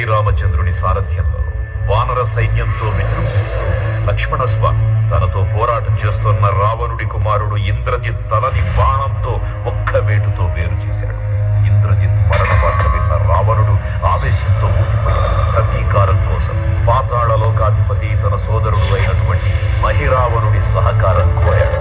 శ్రీరామచంద్రుని సారథ్యంలో వానర సైన్యంతో విజృంభిస్తూ లక్ష్మణస్వామి తనతో పోరాటం చేస్తున్న రావణుడి కుమారుడు ఇంద్రజిత్ తలని బాణంతో ఒక్క వేటుతో వేరు చేశాడు. ఇంద్రజిత్ మరణ వార్త విన్న రావణుడు ఆవేశంతో ఊగిపోయాడు. ప్రతీకారం కోసం పాతాళ లోకాధిపతి తన సోదరుడు అయినటువంటి మహిరావణుడి సహకారం కోరాడు.